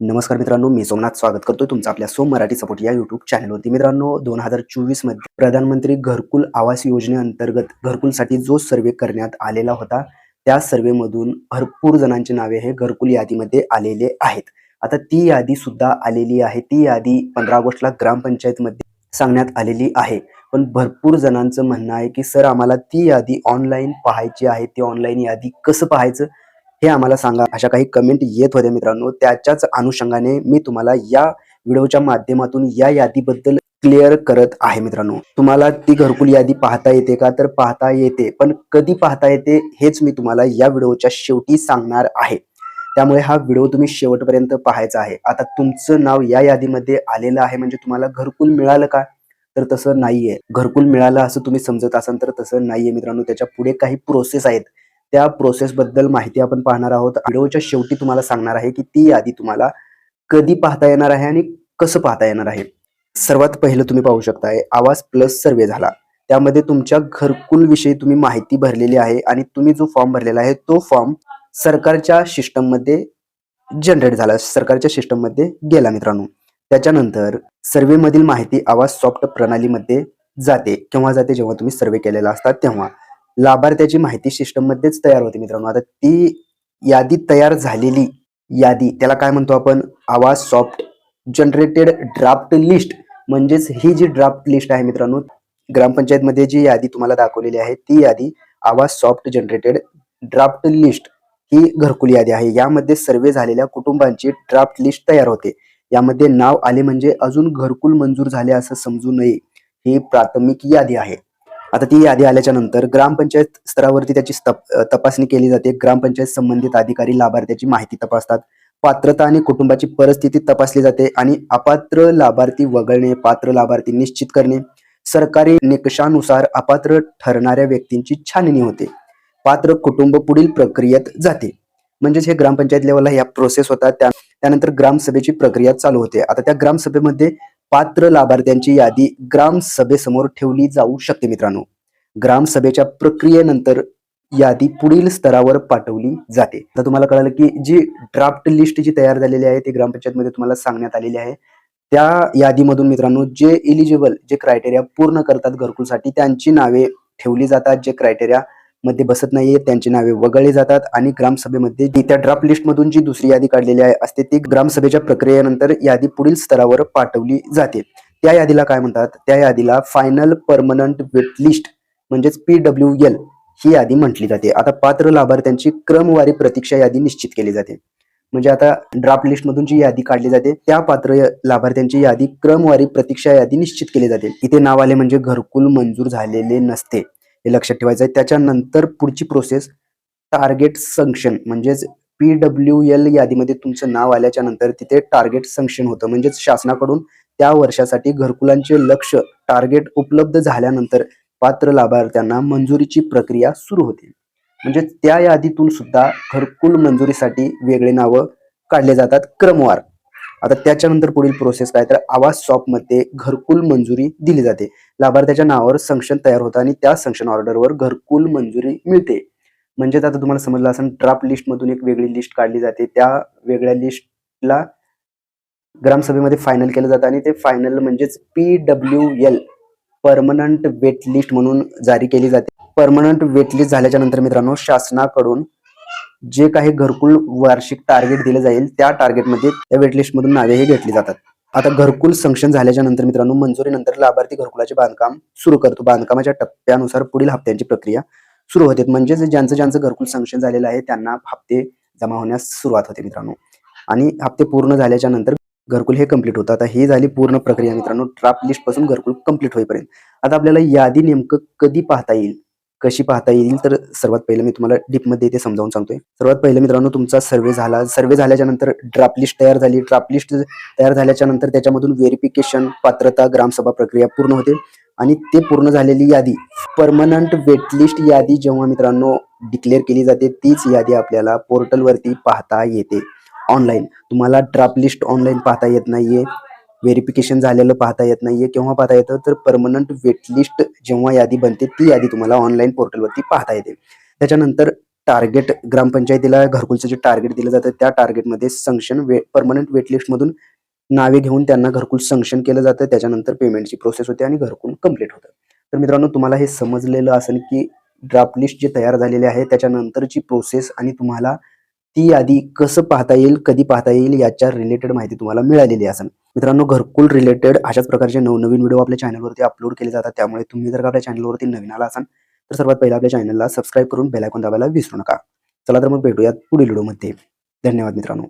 नमस्कार मित्रांनो, मी सोमनाथ स्वागत करतोय तुमचं आपल्या सोम मराठी सपोर्ट या यूट्यूब चॅनलवरती. मित्रांनो, 2024 मध्ये प्रधानमंत्री घरकुल आवास योजनेअंतर्गत घरकुलसाठी जो सर्वे करण्यात आलेला होता, त्या सर्वेमधून भरपूर जणांची नावे हे घरकुल यादीमध्ये आलेले आहेत. आता ती यादी सुद्धा आलेली आहे. ती यादी 15 ऑगस्टला ग्रामपंचायतमध्ये सांगण्यात आलेली आहे. पण भरपूर जणांचं म्हणणं आहे, की सर आम्हाला ती यादी ऑनलाईन पाहायची आहे. ती ऑनलाईन यादी कसं पाहायचं हे आम्हाला सांगा, अशा काही कमेंट येत होत्या मित्रांनो. त्याच्याच अनुषंगाने मी तुम्हाला या व्हिडिओच्या माध्यमातून या यादीबद्दल क्लिअर करत आहे मित्रांनो. तुम्हाला ती घरकुल यादी पाहता येते का? तर पाहता येते, पण कधी पाहता येते हेच मी तुम्हाला या व्हिडिओच्या शेवटी सांगणार आहे. त्यामुळे हा व्हिडिओ तुम्ही शेवटपर्यंत पाहायचा आहे. आता तुमचं नाव या यादीमध्ये आलेलं आहे म्हणजे तुम्हाला घरकुल मिळालं का? तर तसं नाहीये. घरकुल मिळालं असं तुम्ही समजत असाल तर तसं नाहीये मित्रांनो. त्याच्या पुढे काही प्रोसेस आहेत. त्या प्रोसेस बद्दल माहिती आपण पाहणार आहोत. व्हिडिओच्या शेवटी तुम्हाला सांगणार आहे, की ती यादी तुम्हाला कधी पाहता येणार आहे आणि कसं पाहता येणार आहे. सर्वात पहिलं तुम्ही पाहू शकताय, आवास प्लस सर्वे झाला. त्यामध्ये तुमच्या घरकुल विषयी तुम्ही माहिती भरलेली आहे आणि तुम्ही जो फॉर्म भरलेला आहे तो फॉर्म सरकारच्या सिस्टममध्ये जनरेट झाला, सरकारच्या सिस्टममध्ये गेला मित्रांनो. त्याच्यानंतर सर्व्हेमधील माहिती आवास सॉफ्ट प्रणालीमध्ये जाते. केव्हा जाते? जेव्हा तुम्ही सर्वे केलेला असतात तेव्हा. लाभार्थ्याची माहिती सिस्टम मध्येच तयार होते मित्रांनो. आता ती यादी तयार झालेली यादी त्याला काय म्हणतो आपण? आवास सॉफ्ट जनरेटेड ड्राफ्ट लिस्ट. म्हणजेच ही जी ड्राफ्ट लिस्ट आहे मित्रांनो, ग्रामपंचायतमध्ये जी यादी तुम्हाला दाखवलेली आहे ती यादी आवास सॉफ्ट जनरेटेड ड्राफ्ट लिस्ट ही घरकुल यादी आहे. यामध्ये सर्वे झालेल्या कुटुंबांची ड्राफ्ट लिस्ट तयार होते. यामध्ये नाव आले म्हणजे अजून घरकुल मंजूर झाले असं समजू नये. ही प्राथमिक यादी आहे. आता ती यादी आल्याच्या नंतर ग्रामपंचायत स्तरावरती त्याची तपासणी केली जाते. ग्रामपंचायत संबंधित अधिकारी लाभार्थ्याची माहिती तपासतात. पात्रता आणि कुटुंबाची परिस्थिती तपासली जाते आणि अपात्र लाभार्थी वगळणे, पात्र लाभार्थी निश्चित करणे. सरकारी निकषानुसार अपात्र ठरणाऱ्या व्यक्तींची छाननी होते. पात्र कुटुंब पुढील प्रक्रियेत जाते. म्हणजेच हे ग्रामपंचायत लेवलला या प्रोसेस होतात. त्यानंतर ग्रामसभेची प्रक्रिया चालू होते. आता त्या ग्रामसभेमध्ये पात्र लाभार्थ्यांची यादी ग्रामसभेसमोर ठेवली जाऊ शकते मित्रांनो. ग्रामसभेच्या प्रक्रियेनंतर यादी पुढील स्तरावर पाठवली जाते. आता तुम्हाला कळालं की जी ड्राफ्ट लिस्ट जी तयार झालेली आहे ती ग्रामपंचायतमध्ये तुम्हाला सांगण्यात आलेली आहे. त्या यादीमधून मित्रांनो जे इलिजिबल, जे क्रायटेरिया पूर्ण करतात घरकुलसाठी त्यांची नावे ठेवली जातात. जे क्रायटेरिया मध्ये बसत नाहीये त्यांची नावे वगळली जातात आणि ग्रामसभेमध्ये त्या ड्राफ्ट लिस्ट मधून जी दुसरी यादी काढलेली असते ती ग्रामसभेच्या प्रक्रियेनंतर यादी पुढील स्तरावर पाठवली जाते. त्या यादीला काय म्हणतात? त्या यादीला फायनल परमनंट वेट लिस्ट म्हणजेच PWL ही यादी म्हटली जाते. आता पात्र लाभार्थ्यांची क्रमवारी प्रतीक्षा यादी निश्चित केली जाते. म्हणजे आता ड्राफ्ट लिस्ट मधून जी यादी काढली जाते त्या पात्र लाभार्थ्यांची यादी क्रमवारी प्रतीक्षा यादी निश्चित केली जाते. इथे नाव आले म्हणजे घरकुल मंजूर झालेले नसते, हे लक्षात ठेवायचं आहे. त्याच्यानंतर पुढची प्रोसेस टार्गेट संक्शन. म्हणजेच PWL यादीमध्ये तुमचं नाव आल्याच्या नंतर तिथे टार्गेट संक्शन होतं. म्हणजेच शासनाकडून त्या वर्षासाठी घरकुलांचे लक्ष्य टार्गेट उपलब्ध झाल्यानंतर पात्र लाभार्थ्यांना मंजुरीची प्रक्रिया सुरू होते. म्हणजे त्या यादीतून सुद्धा घरकुल मंजुरीसाठी वेगळे नावं काढले जातात क्रमवार. आता त्याच्यानंतर पुढील प्रोसेस काय? तर आवास सॉफ्ट मध्ये घरकुल मंजुरी दिली जाते. लाभार्थ्याच्या नावावर संक्शन तयार होतं आणि त्या संक्शन ऑर्डरवर घरकुल मंजुरी मिळते. म्हणजे आता तुम्हाला समजलं असेल, ड्राफ्ट लिस्ट मधून एक वेगळी लिस्ट काढली जाते. त्या वेगळ्या लिस्टला ग्रामसभेमध्ये फायनल केलं जातं आणि ते फायनल म्हणजेच PWL परमनंट वेट लिस्ट म्हणून जारी केली जाते. परमनंट वेट लिस्ट झाल्याच्या नंतर मित्रांनो शासनाकडून जे काही घरकुल वार्षिक टार्गेट दिले जाईल त्या टार्गेटमध्ये त्या वेटलिस्ट मधून नावे हे घेतली जातात. आता घरकुल संक्शन झाल्याच्या नंतर मित्रांनो मंजुरीनंतर लाभार्थी घरकुलाचे बांधकाम सुरू करतो. बांधकामाच्या टप्प्यानुसार पुढील हप्त्यांची प्रक्रिया सुरू होते. म्हणजे ज्यांचं घरकुल संक्शन झालेलं आहे त्यांना हप्ते जमा होण्यास सुरुवात होते मित्रांनो. आणि हप्ते पूर्ण झाल्याच्या नंतर घरकुल हे कंप्लीट होतं. आता ही झाली पूर्ण प्रक्रिया मित्रांनो, ड्राफ्ट लिस्ट पासून घरकुल कंप्लीट होईपर्यंत. आता आपल्याला यादी नेमकं कधी पाहता येईल, कशी पाहता येईल, तर सर्वात पहिलं मी तुम्हाला डीपमध्ये इथे समजावून सांगतोय. सर्वात पहिलं मित्रांनो तुमचा सर्वे झाला. सर्वे झाल्याच्या नंतर ड्राफ्ट लिस्ट तयार झाली. ड्राफ्ट लिस्ट तयार झाल्याच्या नंतर त्याच्यामधून व्हेरिफिकेशन, पात्रता, ग्रामसभा प्रक्रिया पूर्ण होते आणि ते पूर्ण झालेली यादी परमनंट वेट लिस्ट यादी जेव्हा मित्रांनो डिक्लेअर केली जाते तीच यादी आपल्याला पोर्टलवरती पाहता येते ऑनलाईन. तुम्हाला ड्राफ्ट लिस्ट ऑनलाईन पाहता येत नाहीये, व्हेरिफिकेशन झालेलं पाहता येत नाहीये. केव्हा पाहता येतं? तर परमनंट वेट लिस्ट जेव्हा यादी बनते ती यादी तुम्हाला ऑनलाईन पोर्टलवरती पाहता येते. त्याच्यानंतर टार्गेट ग्रामपंचायतीला घरकुलचं जे टार्गेट दिलं जातं त्या टार्गेटमध्ये परमनंट वेट लिस्टमधून नावे घेऊन त्यांना घरकुल सँक्शन केलं जातं. त्याच्यानंतर पेमेंटची प्रोसेस होते आणि घरकुल कंप्लीट होतं. तर मित्रांनो, तुम्हाला हे समजलेलं असेल की ड्राफ्ट लिस्ट जी तयार झालेली आहे त्याच्यानंतरची प्रोसेस आणि तुम्हाला ती यादी कसं पाहता येईल, कधी पाहता येईल याच्या रिलेटेड माहिती तुम्हाला मिळालेली असेल. मित्रांनो, घरकुल रिलेटेड अशाच प्रकारचे नवनवीन व्हिडिओ आपल्या चॅनलवरती अपलोड केले जातात. त्यामुळे तुम्ही जर का आपल्या चॅनलवरती नवीन आला असाल तर सर्वात पहिला आपल्या चॅनलला सबस्क्राईब करून बेल आयकॉन दाबायला विसरू नका. चला तर मग भेटूयात पुढील व्हिडिओमध्ये. धन्यवाद मित्रांनो.